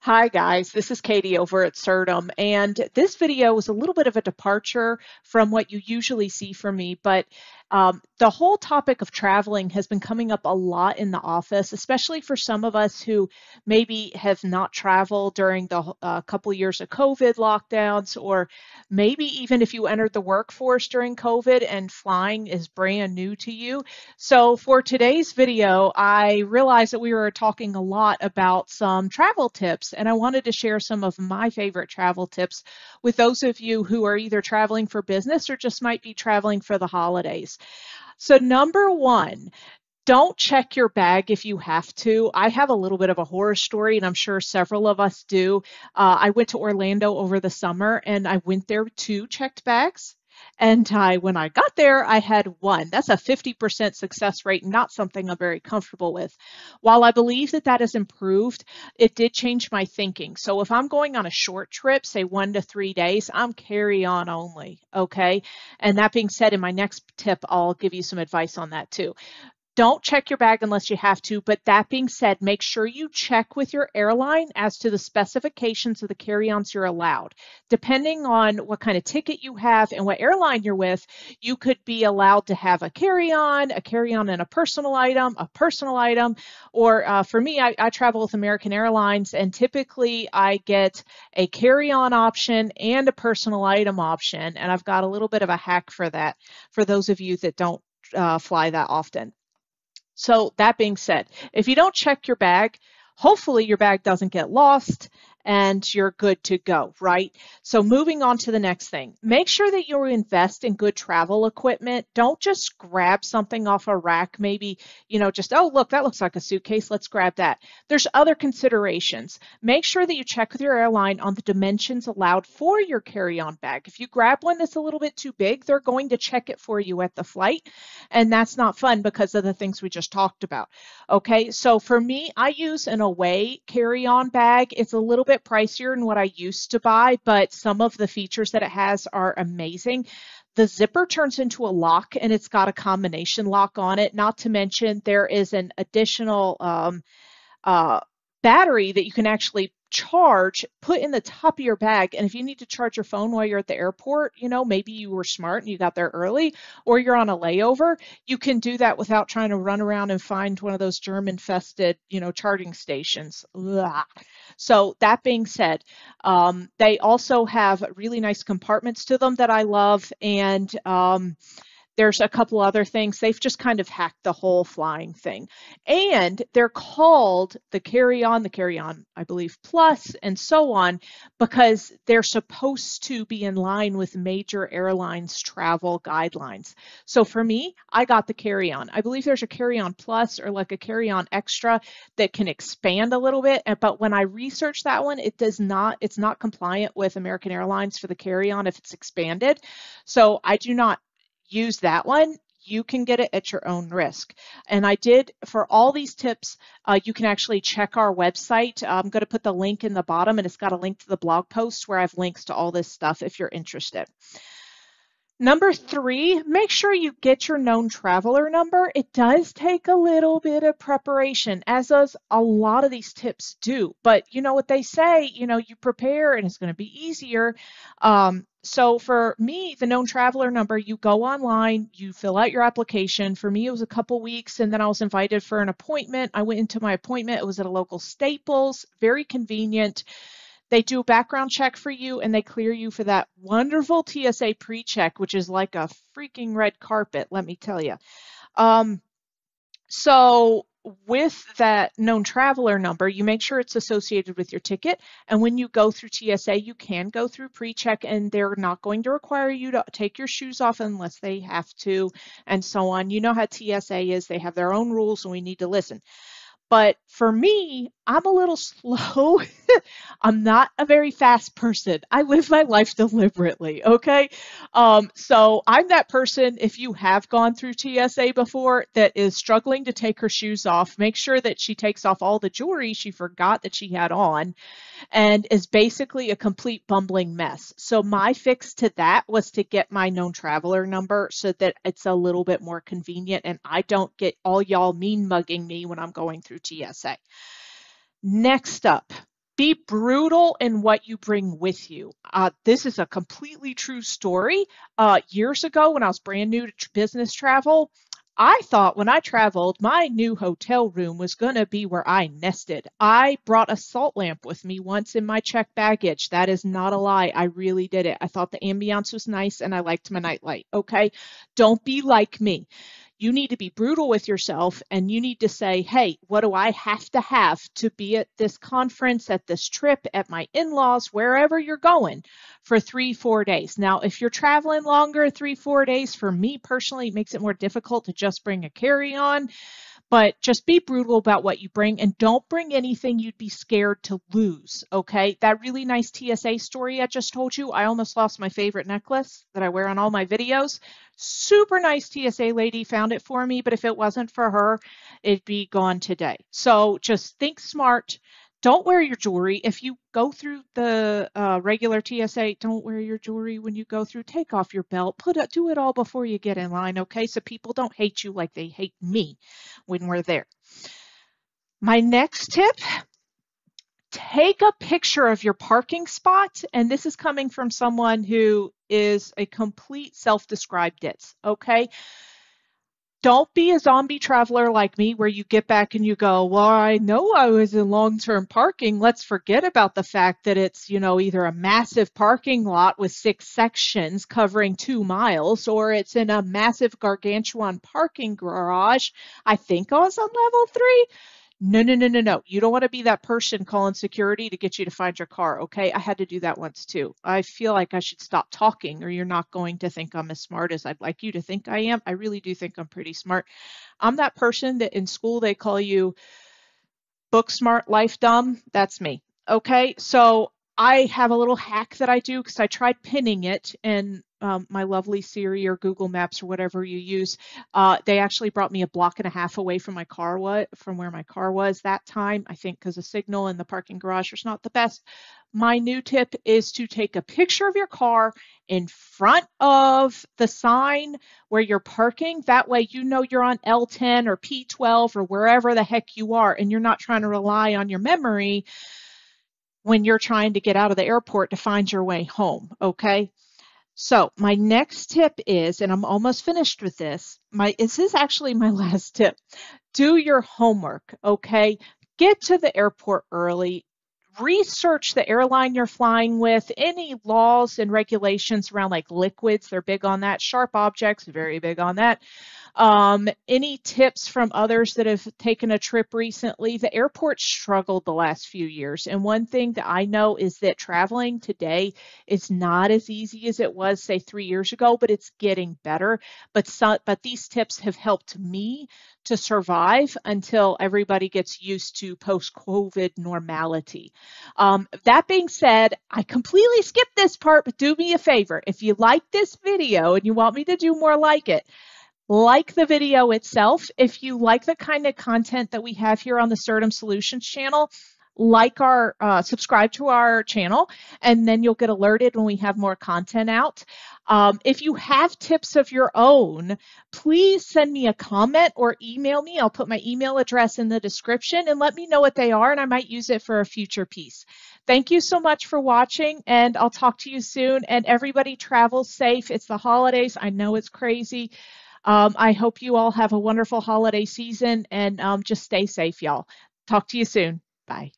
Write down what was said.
Hi guys, this is Katie over at Certum, and this video was a little bit of a departure from what you usually see from me, but the whole topic of traveling has been coming up a lot in the office, especially for some of us who maybe have not traveled during the couple years of COVID lockdowns, or maybe even if you entered the workforce during COVID and flying is brand new to you. So for today's video, I realized that we were talking a lot about some travel tips, and I wanted to share some of my favorite travel tips with those of you who are either traveling for business or just might be traveling for the holidays. So number one, don't check your bag if you have to. I have a little bit of a horror story, and I'm sure several of us do. I went to Orlando over the summer, and I went there with two checked bags. And when I got there, I had one. That's a 50% success rate, not something I'm very comfortable with. While I believe that that has improved, it did change my thinking. So if I'm going on a short trip, say 1 to 3 days, I'm carry on only. Okay. And that being said, in my next tip, I'll give you some advice on that too. Don't check your bag unless you have to, but that being said, make sure you check with your airline as to the specifications of the carry-ons you're allowed. Depending on what kind of ticket you have and what airline you're with, you could be allowed to have a carry-on and a personal item, or for me, I travel with American Airlines, and typically I get a carry-on option and a personal item option, and I've got a little bit of a hack for that for those of you that don't fly that often. So that being said, if you don't check your bag, hopefully your bag doesn't get lost and you're good to go, right? So moving on to the next thing, make sure that you invest in good travel equipment. Don't just grab something off a rack, maybe, just, oh, look, that looks like a suitcase. Let's grab that. There's other considerations. Make sure that you check with your airline on the dimensions allowed for your carry-on bag. If you grab one that's a little bit too big, they're going to check it for you at the flight. And that's not fun because of the things we just talked about. Okay, so for me, I use an away carry-on bag. It's a little bit pricier than what I used to buy, but some of the features that it has are amazing. The zipper turns into a lock, and it's got a combination lock on it. Not to mention there is an additional uh, battery that you can actually charge, put in the top of your bag. And if you need to charge your phone while you're at the airport, maybe you were smart and you got there early, or you're on a layover, you can do that without trying to run around and find one of those germ infested, charging stations. Ugh. So that being said, they also have really nice compartments to them that I love. And there's a couple other things. They've just kind of hacked the whole flying thing. And they're called the carry-on, I believe, plus, and so on, because they're supposed to be in line with major airlines' travel guidelines. So for me, I got the carry-on. I believe there's a carry-on plus or like a carry-on extra that can expand a little bit. But when I researched that one, it's not compliant with American Airlines for the carry-on if it's expanded. So I do not use that one. You can get it at your own risk. And I did, for all these tips, you can actually check our website. I'm going to put the link in the bottom, and it's got a link to the blog post where I have links to all this stuff if you're interested. Number three, make sure you get your known traveler number. It does take a little bit of preparation, as does a lot of these tips do. But you know what they say, you prepare and it's going to be easier. So for me, the known traveler number, you go online, you fill out your application. For me, it was a couple weeks, and then I was invited for an appointment. I went into my appointment. It was at a local Staples, very convenient. They do a background check for you, and they clear you for that wonderful TSA pre-check, which is like a freaking red carpet, let me tell you. So with that known traveler number, you make sure it's associated with your ticket. And when you go through TSA, you can go through pre-check, and they're not going to require you to take your shoes off unless they have to, and so on. You know how TSA is. They have their own rules, and we need to listen. But for me, I'm a little slow. I'm not a very fast person. I live my life deliberately, okay? So I'm that person, if you have gone through TSA before, that is struggling to take her shoes off, make sure that she takes off all the jewelry she forgot that she had on, and is basically a complete bumbling mess. So my fix to that was to get my known traveler number so that it's a little bit more convenient and I don't get all y'all mean mugging me when I'm going through TSA. Next up, Be brutal in what you bring with you. This is a completely true story. Years ago, when I was brand new to business travel, I thought when I traveled, my new hotel room was going to be where I nested. I brought a salt lamp with me once in my checked baggage. That is not a lie. I really did it. I thought the ambiance was nice and I liked my nightlight. Okay. Don't be like me. You need to be brutal with yourself and you need to say, hey, what do I have to be at this conference, at this trip, at my in laws, wherever you're going for 3, 4 days? Now, if you're traveling longer, 3, 4 days, for me personally, it makes it more difficult to just bring a carry on. But just be brutal about what you bring and don't bring anything you'd be scared to lose, okay? That really nice TSA story I just told you, I almost lost my favorite necklace that I wear on all my videos. Super nice TSA lady found it for me, but if it wasn't for her, it'd be gone today. So just think smart. Don't wear your jewelry. If you go through the regular TSA, don't wear your jewelry when you go through. Take off your belt. Do it all before you get in line, okay? So people don't hate you like they hate me when we're there. My next tip, take a picture of your parking spot. And this is coming from someone who is a complete self-described ditz, okay? Don't be a zombie traveler like me where you get back and you go, well, I know I was in long-term parking. Let's forget about the fact that it's, either a massive parking lot with 6 sections covering 2 miles, or it's in a massive gargantuan parking garage. I think I was on level 3. No, no, no, no, no. You don't want to be that person calling security to get you to find your car, okay? I had to do that once too. I feel like I should stop talking or you're not going to think I'm as smart as I'd like you to think I am. I really do think I'm pretty smart. I'm that person that in school they call you book smart, life dumb. That's me. Okay, so I have a little hack that I do because I tried pinning it in my lovely Siri or Google Maps or whatever you use. They actually brought me a block and a half away from from where my car was that time. I think because the signal in the parking garage was not the best. My new tip is to take a picture of your car in front of the sign where you're parking. That way you know you're on L10 or P12 or wherever the heck you are, and you're not trying to rely on your memory when you're trying to get out of the airport to find your way home, okay? So my next tip is, and I'm almost finished with this, this is actually my last tip. Do your homework, okay? Get to the airport early. Research the airline you're flying with, any laws and regulations around like liquids, they're big on that. Sharp objects, very big on that. Any tips from others that have taken a trip recently? The airport struggled the last few years. And one thing that I know is that traveling today is not as easy as it was, say, 3 years ago, but it's getting better. But these tips have helped me to survive until everybody gets used to post-COVID normality. That being said, I completely skipped this part, but do me a favor. If you like this video and you want me to do more like it, like the video itself. If you like the kind of content that we have here on the Certum Solutions channel, subscribe to our channel, and then you'll get alerted when we have more content out. If you have tips of your own, please send me a comment or email me. I'll put my email address in the description and let me know what they are, and I might use it for a future piece. Thank you so much for watching, and I'll talk to you soon. And everybody travel safe. It's the holidays. I know it's crazy. I hope you all have a wonderful holiday season and just stay safe, y'all. Talk to you soon. Bye.